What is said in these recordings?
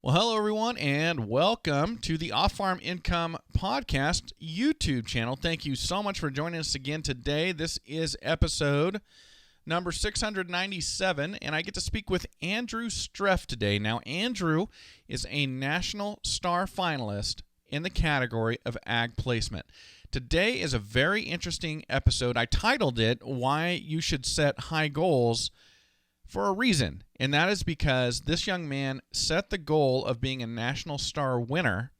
Well, hello, everyone, and welcome to the Off-Farm Income Podcast YouTube channel. Thank you so much for joining us again today. This is episode number 697, and I get to speak with Andrew Streff today. Now, Andrew is a National Star finalist in the category of Ag Placement. Today is a very interesting episode. I titled it, Why You Should Set High Goals, for a reason, and that is because this young man set the goal of being a National Star winner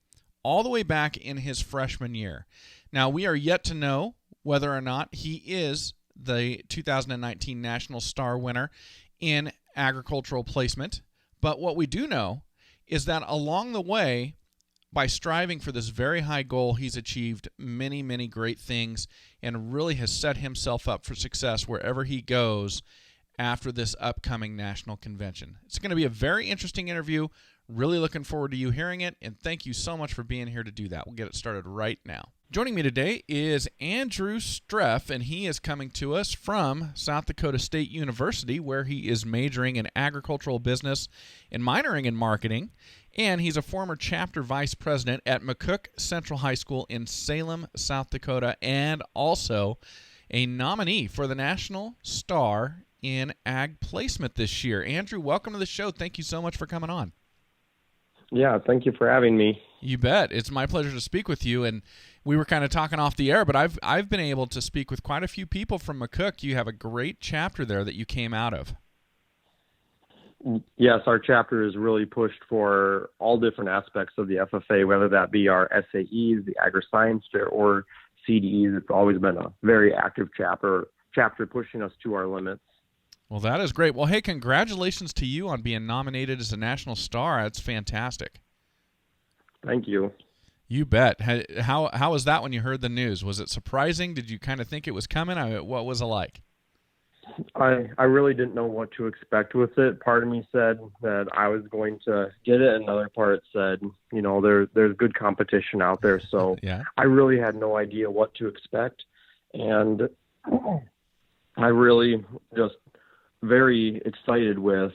all the way back in his freshman year. Now, we are yet to know whether or not he is the 2019 National Star winner in agricultural placement, but what we do know is that along the way, by striving for this very high goal, he's achieved many, many great things and really has set himself up for success wherever he goes after this upcoming national convention. It's going to be a very interesting interview. Really looking forward to you hearing it, and thank you so much for being here to do that. We'll get it started right now. Joining me today is Andrew Streff, and he is coming to us from South Dakota State University, where he is majoring in agricultural business and minoring in marketing, and he's a former chapter vice president at McCook Central High School in Salem, South Dakota, and also a nominee for the National Star in Ag Placement this year. Andrew, welcome to the show. Thank you so much for coming on. Yeah, thank you for having me. You bet. It's my pleasure to speak with you. And we were kind of talking off the air, but I've been able to speak with quite a few people from McCook. You have a great chapter there that you came out of. Yes, our chapter is really pushed for all different aspects of the FFA, whether that be our SAEs, the agri-science fair, or CDEs. It's always been a very active chapter pushing us to our limits. Well, that is great. Well, hey, congratulations to you on being nominated as a National Star. That's fantastic. Thank you. You bet. How was that when you heard the news? Was it surprising? Did you kind of think it was coming? What was it like? I really didn't know what to expect with it. Part of me said that I was going to get it. Another part said, there's good competition out there. So yeah. I really had no idea what to expect. And I really just very excited with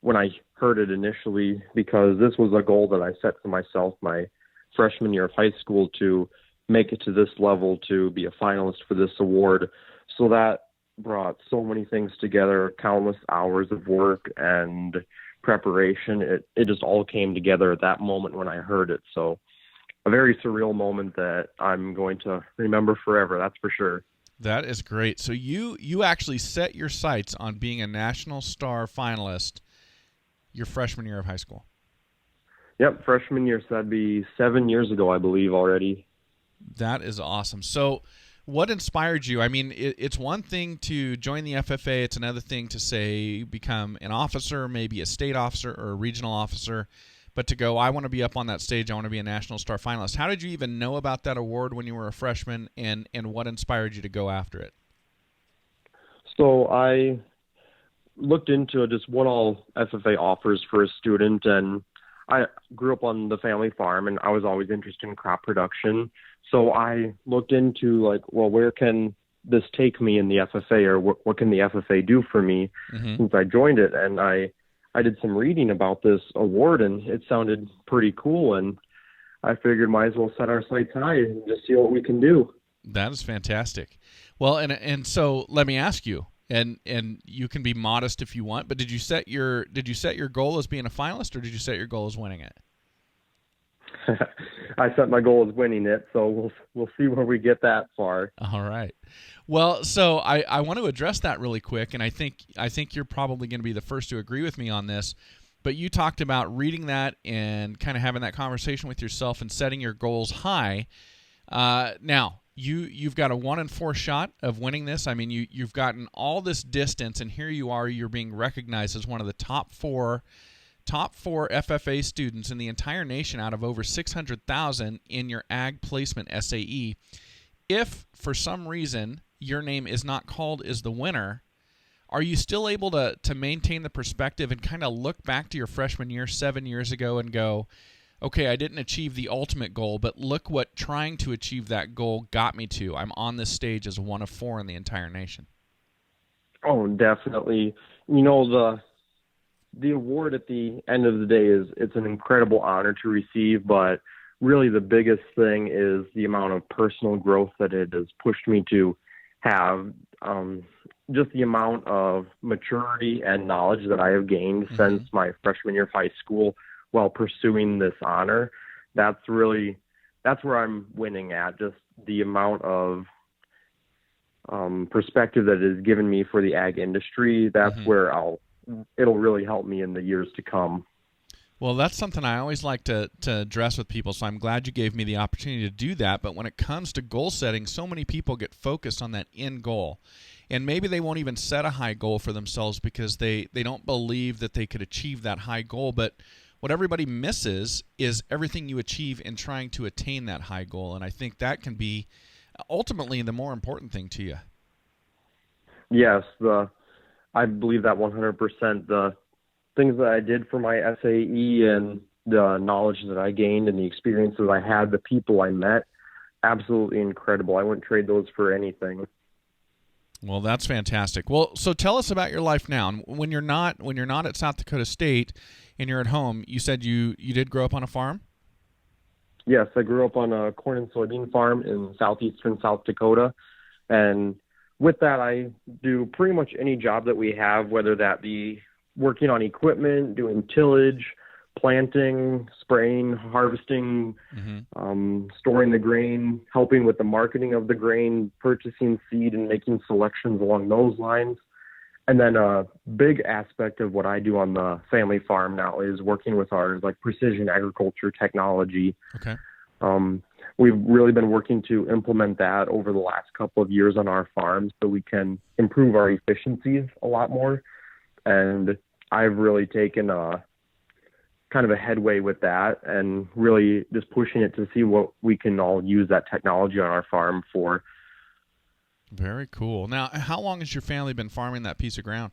when I heard it initially, because this was a goal that I set for myself my freshman year of high school, to make it to this level, to be a finalist for this award. So that brought so many things together, countless hours of work and preparation. It just all came together at that moment when I heard it. So a very surreal moment that I'm going to remember forever, that's for sure. That is great. So you actually set your sights on being a National Star finalist your freshman year of high school. Yep, freshman year, so that'd be 7 years ago, I believe, already. That is awesome. So what inspired you? I mean, it's one thing to join the FFA. It's another thing to, say, become an officer, maybe a state officer or a regional officer. But to go, I want to be up on that stage, I want to be a National Star finalist. How did you even know about that award when you were a freshman, and what inspired you to go after it? So I looked into just what all FFA offers for a student, and I grew up on the family farm, and I was always interested in crop production. So I looked into, where can this take me in the FFA, or what can the FFA do for me since I joined it? And I did some reading about this award, and it sounded pretty cool, and I figured might as well set our sights high and just see what we can do. That is fantastic. Well, and so let me ask you, and you can be modest if you want, but did you set your goal as being a finalist, or did you set your goal as winning it? I set my goal as winning it, so we'll see where we get that far. All right. Well, so I want to address that really quick, and I think you're probably going to be the first to agree with me on this. But you talked about reading that and kind of having that conversation with yourself and setting your goals high. Now, you've got a 1 in 4 shot of winning this. I mean, you've gotten all this distance, and here you are. You're being recognized as one of the top four FFA students in the entire nation out of over 600,000 in your Ag Placement SAE. If, for some reason, your name is not called as the winner, are you still able to maintain the perspective and kind of look back to your freshman year 7 years ago and go, okay, I didn't achieve the ultimate goal, but look what trying to achieve that goal got me to. I'm on this stage as 1 of 4 in the entire nation. Oh, definitely. the award at the end of the day it's an incredible honor to receive, but really the biggest thing is the amount of personal growth that it has pushed me to have. Just the amount of maturity and knowledge that I have gained since my freshman year of high school while pursuing this honor. That's where I'm winning at, just the amount of perspective that it has given me for the ag industry. That's where it'll really help me in the years to come. Well, that's something I always like to address with people, so I'm glad you gave me the opportunity to do that. But when it comes to goal setting, so many people get focused on that end goal. And maybe they won't even set a high goal for themselves because they don't believe that they could achieve that high goal. But what everybody misses is everything you achieve in trying to attain that high goal. And I think that can be ultimately the more important thing to you. Yes, I believe that 100%. The things that I did for my SAE and the knowledge that I gained and the experiences I had, the people I met, absolutely incredible. I wouldn't trade those for anything. Well, that's fantastic. Well, so tell us about your life now. When you're not at South Dakota State and you're at home, you said you did grow up on a farm? Yes, I grew up on a corn and soybean farm in southeastern South Dakota. And with that, I do pretty much any job that we have, whether that be working on equipment, doing tillage, planting, spraying, harvesting, storing the grain, helping with the marketing of the grain, purchasing seed and making selections along those lines. And then a big aspect of what I do on the family farm now is working with our precision agriculture technology. Okay. We've really been working to implement that over the last couple of years on our farm so we can improve our efficiencies a lot more. And I've really taken kind of a headway with that and really just pushing it to see what we can all use that technology on our farm for. Very cool. Now, how long has your family been farming that piece of ground?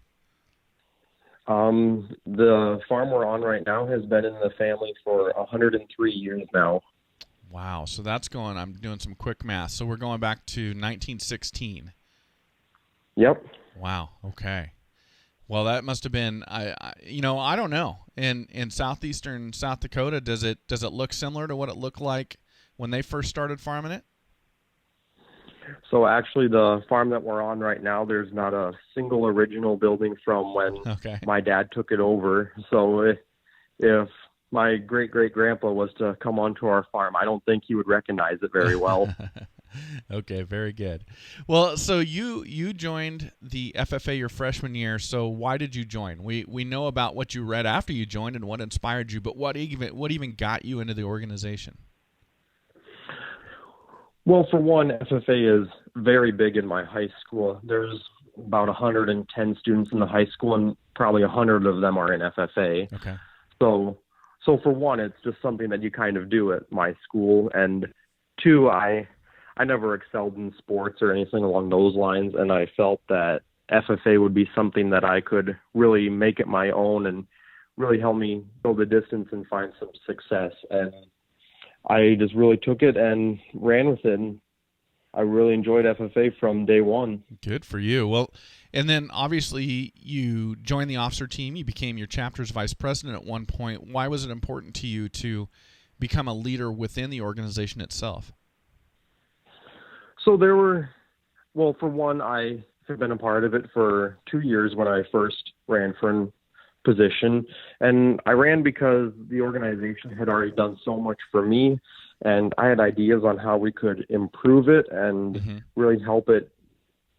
The farm we're on right now has been in the family for 103 years now. Wow. So I'm doing some quick math. So we're going back to 1916. Yep. Wow. Okay. Well, that must have been, I don't know. In southeastern South Dakota, does it look similar to what it looked like when they first started farming it? So actually, the farm that we're on right now, there's not a single original building from when my dad took it over. So if my great-great-grandpa was to come onto our farm, I don't think he would recognize it very well. Okay, very good. Well, so you joined the FFA your freshman year. So why did you join? We know about what you read after you joined and what inspired you, but what even got you into the organization? Well, for one, FFA is very big in my high school. There's about 110 students in the high school, and probably 100 of them are in FFA. Okay. So for one, it's just something that you kind of do at my school, and two, I never excelled in sports or anything along those lines, and I felt that FFA would be something that I could really make it my own and really help me go the distance and find some success. And I just really took it and ran with it, and I really enjoyed FFA from day one. Good for you. Well, and then obviously you joined the officer team. You became your chapter's vice president at one point. Why was it important to you to become a leader within the organization itself? So for one, I have been a part of it for 2 years when I first ran for a position. And I ran because the organization had already done so much for me, and I had ideas on how we could improve it and really help it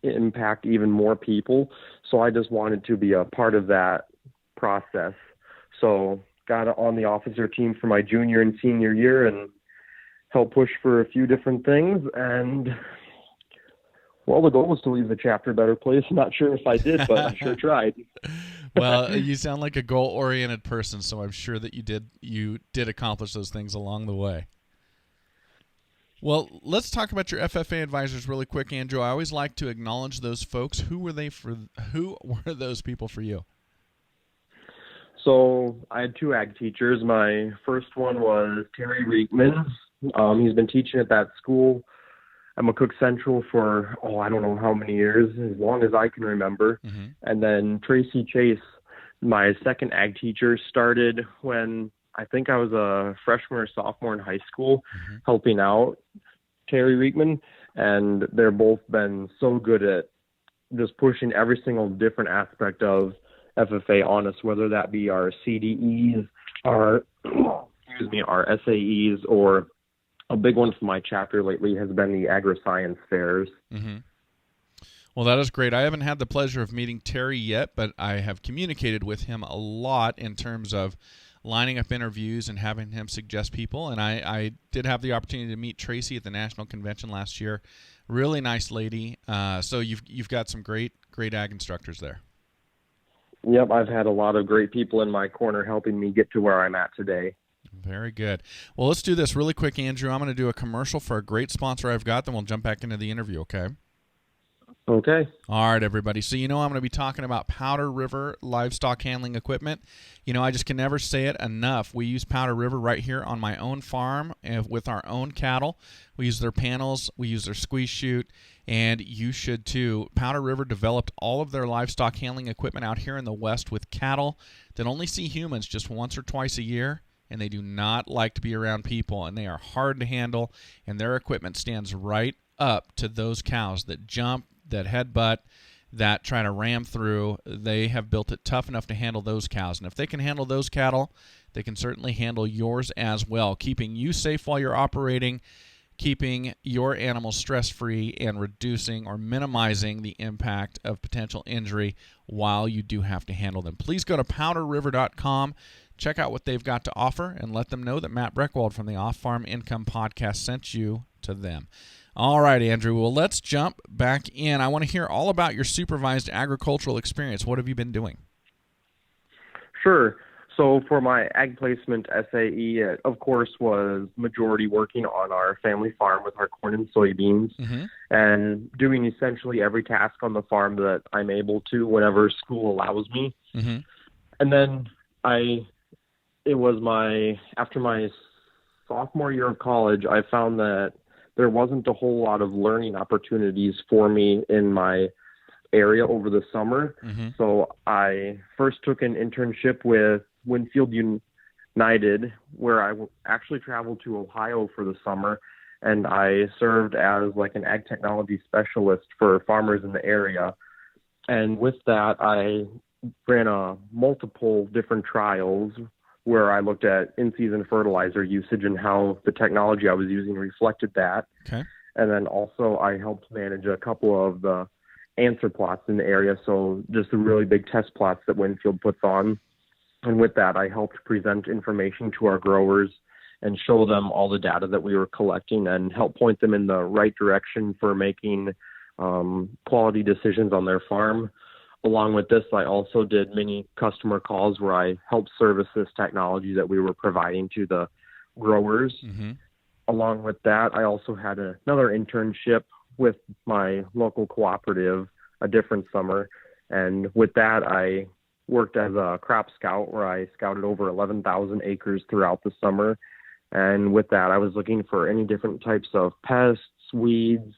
impact even more people. So I just wanted to be a part of that process. So got on the officer team for my junior and senior year and helped push for a few different things. And well, the goal was to leave the chapter a better place. Not sure if I did, but I sure tried. Well, you sound like a goal-oriented person, so I'm sure that you did accomplish those things along the way. Well, let's talk about your FFA advisors really quick, Andrew. I always like to acknowledge those folks. Who were those people for you? So I had two ag teachers. My first one was Terry Reekman. He's been teaching at that school at McCook Central for, I don't know how many years, as long as I can remember. And then Tracy Chase. my second ag teacher started when I think I was a freshman or sophomore in high school, helping out Terry Riekman, and they're both been so good at just pushing every single different aspect of FFA on us, whether that be our CDEs, our SAEs, or a big one for my chapter lately has been the agri-science fairs. Well, that is great. I haven't had the pleasure of meeting Terry yet, but I have communicated with him a lot in terms of lining up interviews and having him suggest people. And I did have the opportunity to meet Tracy at the National Convention last year. Really nice lady. So you've got some great ag instructors there. Yep, I've had a lot of great people in my corner helping me get to where I'm at today. Very good. Well, let's do this really quick, Andrew. I'm going to do a commercial for a great sponsor I've got, then we'll jump back into the interview, okay? Okay. All right, everybody. So I'm going to be talking about Powder River livestock handling equipment. I just can never say it enough. We use Powder River right here on my own farm with our own cattle. We use their panels. We use their squeeze chute, and you should too. Powder River developed all of their livestock handling equipment out here in the West with cattle that only see humans just once or twice a year, and they do not like to be around people, and they are hard to handle, and their equipment stands right up to those cows that jump, that headbutt, that try to ram through. They have built it tough enough to handle those cows. And if they can handle those cattle, they can certainly handle yours as well, keeping you safe while you're operating, keeping your animals stress-free, and reducing or minimizing the impact of potential injury while you do have to handle them. Please go to powderriver.com, check out what they've got to offer, and let them know that Matt Breckwald from the Off-Farm Income Podcast sent you to them. All right, Andrew. Well, let's jump back in. I want to hear all about your supervised agricultural experience. What have you been doing? Sure. So for my ag placement SAE, it, of course, was majority working on our family farm with our corn and soybeans and doing essentially every task on the farm that I'm able to whenever school allows me. And then after my sophomore year of college, I found that there wasn't a whole lot of learning opportunities for me in my area over the summer. So I first took an internship with Winfield United, where I actually traveled to Ohio for the summer, and I served as like an ag technology specialist for farmers in the area. And with that, I ran multiple different trials where I looked at in-season fertilizer usage and how the technology I was using reflected that. Okay. And then also I helped manage a couple of the answer plots in the area, so just the really big test plots that Winfield puts on. And with that, I helped present information to our growers and show them all the data that we were collecting and help point them in the right direction for making quality decisions on their farm. Along with this, I also did many customer calls where I helped service this technology that we were providing to the growers. Along with that, I also had another internship with my local cooperative a different summer. And with that, I worked as a crop scout where I scouted over 11,000 acres throughout the summer. And with that, I was looking for any different types of pests, weeds,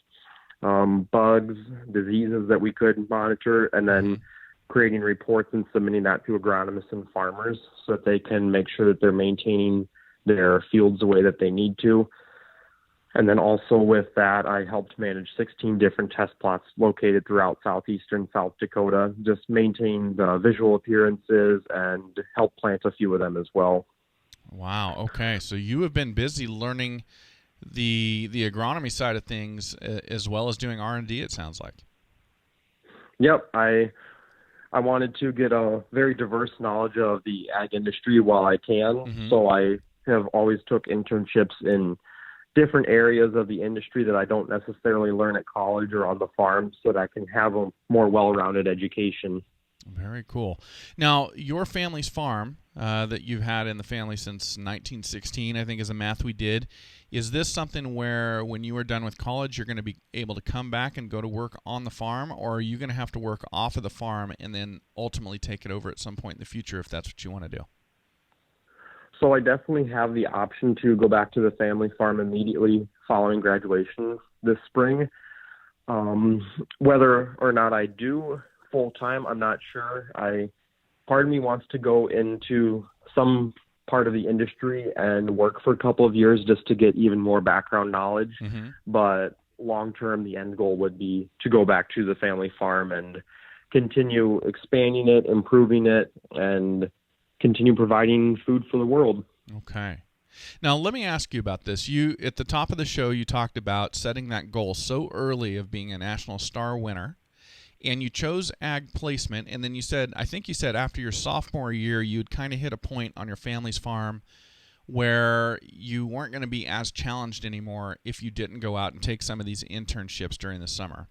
bugs, diseases that we could monitor, and then creating reports and submitting that to agronomists and farmers so that they can make sure that they're maintaining their fields the way that they need to. And then also with that, I helped manage 16 different test plots located throughout southeastern South Dakota, just maintain the visual appearances and help plant a few of them as well. Wow. Okay. So you have been busy learning the agronomy side of things as well as doing R&D, it sounds like. Yep. I wanted to get a very diverse knowledge of the ag industry while I can. So I have always took internships in different areas of the industry that I don't necessarily learn at college or on the farm so that I can have a more well-rounded education. Very cool. Now, your family's farm that you've had in the family since 1916, I think is the math we did. Is this something where when you are done with college, you're going to be able to come back and go to work on the farm, or are you going to have to work off of the farm and then ultimately take it over at some point in the future if that's what you want to do? So I definitely have the option to go back to the family farm immediately following graduation this spring. Whether or not I do full-time, I'm not sure. I part of me wants to go into some part of the industry and work for a couple of years just to get even more background knowledge. Mm-hmm. But long term, the end goal would be to go back to the family farm and continue expanding it, improving it, and continue providing food for the world. Okay. Now, let me ask you about this. You, at the top of the show, you talked about setting that goal so early of being a National Star winner, and you chose ag placement, and then you said, I think you said after your sophomore year, you'd kind of hit a point on your family's farm where you weren't going to be as challenged anymore if you didn't go out and take some of these internships during the summer.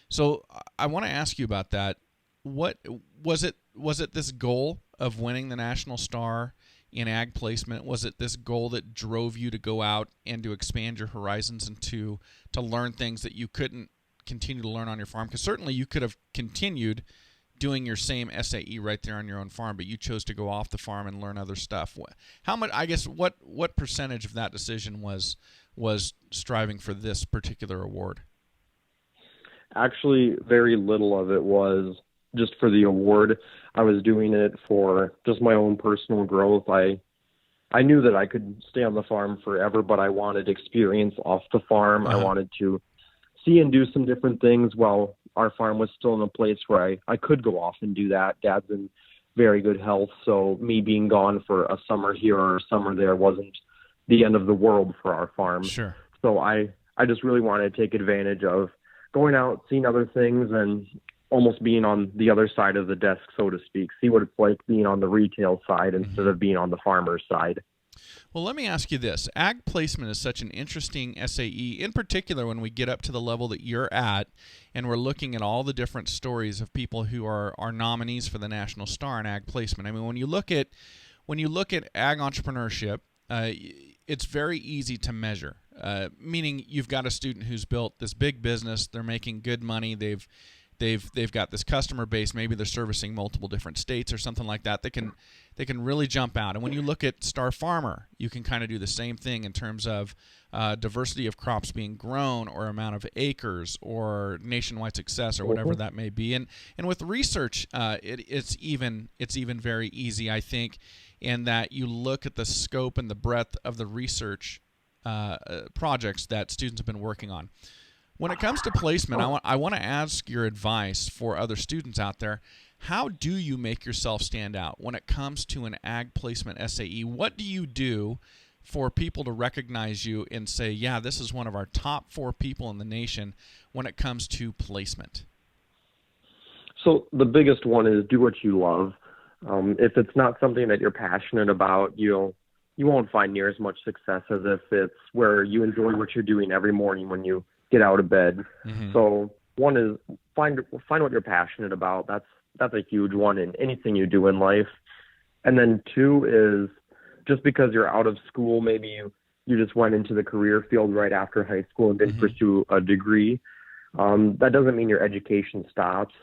So I want to ask you about that. What was it? Was it this goal of winning the National Star in ag placement? Was it this goal that drove you to go out and to expand your horizons and to learn things that you couldn't continue to learn on your farm? Because certainly you could have continued doing your same SAE right there on your own farm, but you chose to go off the farm and learn other stuff. How much? I guess what percentage of that decision was striving for this particular award? Actually, very little of it was just for the award. I was doing it for just my own personal growth. I knew that I could stay on the farm forever, but I wanted experience off the farm. Uh-huh. I wanted to see and do some different things while our farm was still in a place where I could go off and do that. Dad's in very good health, so me being gone for a summer here or a summer there wasn't the end of the world for our farm. Sure. So I just really wanted to take advantage of going out, seeing other things, and almost being on the other side of the desk, so to speak, see what it's like being on the retail side instead of being on the farmer's side. Well, let me ask you this. Ag placement is such an interesting SAE, in particular when we get up to the level that you're at and we're looking at all the different stories of people who are nominees for the National Star in ag placement. I mean, when you look at ag entrepreneurship, it's very easy to measure, meaning you've got a student who's built this big business, they're making good money, they've got this customer base, maybe they're servicing multiple different states or something like that. They can really jump out. And when you look at Star Farmer, you can kind of do the same thing in terms of diversity of crops being grown or amount of acres or nationwide success or whatever that may be. And with research, it's even very easy, I think, in that you look at the scope and the breadth of the research projects that students have been working on. When it comes to placement, I want to ask your advice for other students out there. How do you make yourself stand out when it comes to an ag placement SAE? What do you do for people to recognize you and say, yeah, this is one of our top 4 people in the nation when it comes to placement? So the biggest one is do what you love. If it's not something that you're passionate about, you won't find near as much success as if it's where you enjoy what you're doing every morning when you get out of bed. Mm-hmm. So one is find what you're passionate about. That's a huge one in anything you do in life. And then 2 is just because you're out of school, maybe you just went into the career field right after high school and didn't pursue a degree. That doesn't mean your education stops.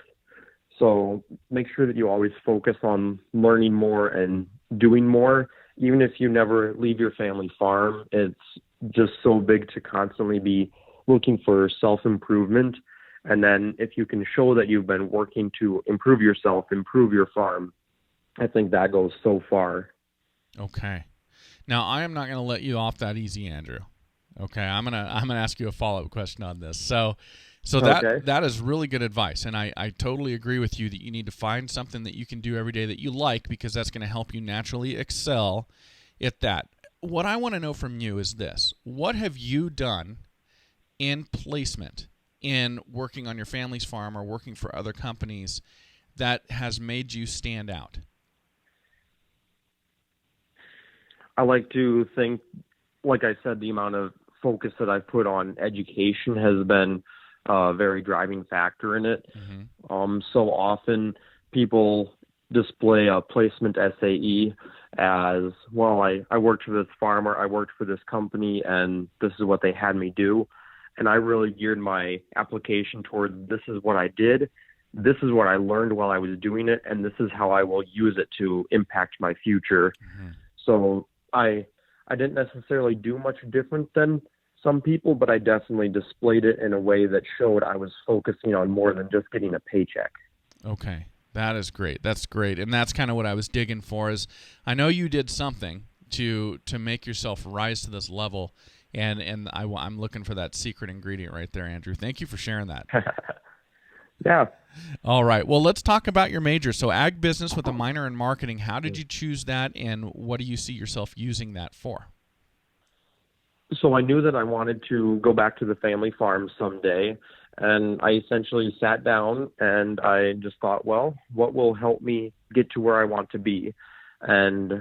So make sure that you always focus on learning more and doing more. Even if you never leave your family farm, it's just so big to constantly be looking for self-improvement. And then if you can show that you've been working to improve yourself, improve your farm, I think that goes so far. Okay. Now, I am not going to let you off that easy, Andrew. Okay, I'm gonna ask you a follow-up question on this. So that is really good advice, and I totally agree with you that you need to find something that you can do every day that you like, because that's going to help you naturally excel at that. What I want to know from you is this: what have you done in placement, in working on your family's farm or working for other companies, that has made you stand out? I like to think, like I said, the amount of focus that I've put on education has been a very driving factor in it. Mm-hmm. So often people display a placement SAE as, well, I worked for this farmer, I worked for this company, and this is what they had me do. And I really geared my application toward, this is what I did, this is what I learned while I was doing it, and this is how I will use it to impact my future. Mm-hmm. So I didn't necessarily do much different than some people, but I definitely displayed it in a way that showed I was focusing on more than just getting a paycheck. Okay. That is great. That's great. And that's kind of what I was digging for is I know you did something to make yourself rise to this level, and I'm looking for that secret ingredient right there, Andrew. Thank you for sharing that. Yeah. All right. Well, let's talk about your major. So ag business with a minor in marketing. How did you choose that, and what do you see yourself using that for? So I knew that I wanted to go back to the family farm someday, and I essentially sat down and I just thought, well, what will help me get to where I want to be? And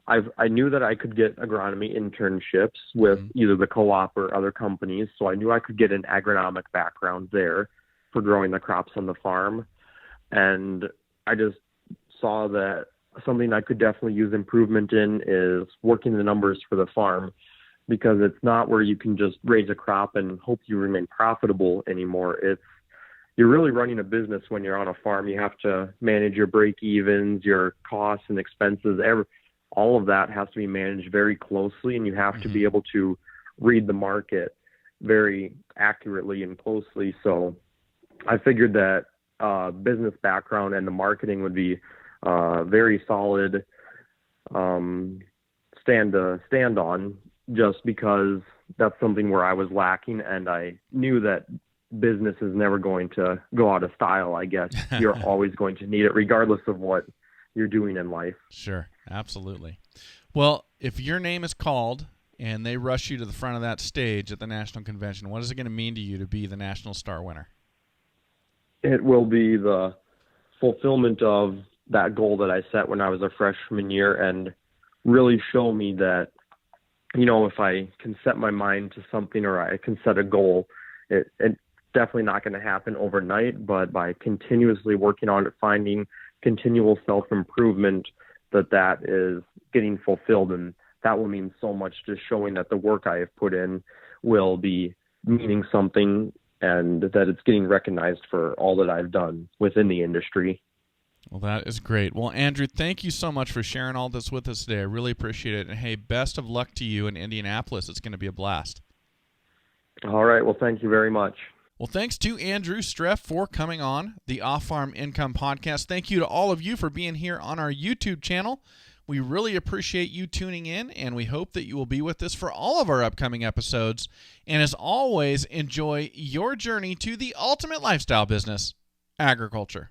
I knew that I could get agronomy internships with either the co-op or other companies, so I knew I could get an agronomic background there for growing the crops on the farm. And I just saw that something I could definitely use improvement in is working the numbers for the farm, because it's not where you can just raise a crop and hope you remain profitable anymore. You're really running a business when you're on a farm. You have to manage your break-evens, your costs and expenses. All of that has to be managed very closely, and you have to be able to read the market very accurately and closely. So I figured that business background and the marketing would be very solid stand on, just because that's something where I was lacking, and I knew that business is never going to go out of style, I guess. You're always going to need it regardless of what you're doing in life. Sure, absolutely. Well, if your name is called and they rush you to the front of that stage at the national convention, what is it going to mean to you to be the national star winner? It will be the fulfillment of that goal that I set when I was a freshman year, and really show me that, if I can set my mind to something, or I can set a goal, it's definitely not going to happen overnight, but by continuously working on it, finding continual self-improvement, that is getting fulfilled. And that will mean so much, just showing that the work I have put in will be meaning something, and that it's getting recognized for all that I've done within the industry. Well, that is great. Well, Andrew, thank you so much for sharing all this with us today. I really appreciate it. And, hey, best of luck to you in Indianapolis. It's going to be a blast. All right. Well, thank you very much. Well, thanks to Andrew Streff for coming on the Off-Farm Income Podcast. Thank you to all of you for being here on our YouTube channel. We really appreciate you tuning in, and we hope that you will be with us for all of our upcoming episodes. And as always, enjoy your journey to the ultimate lifestyle business, agriculture.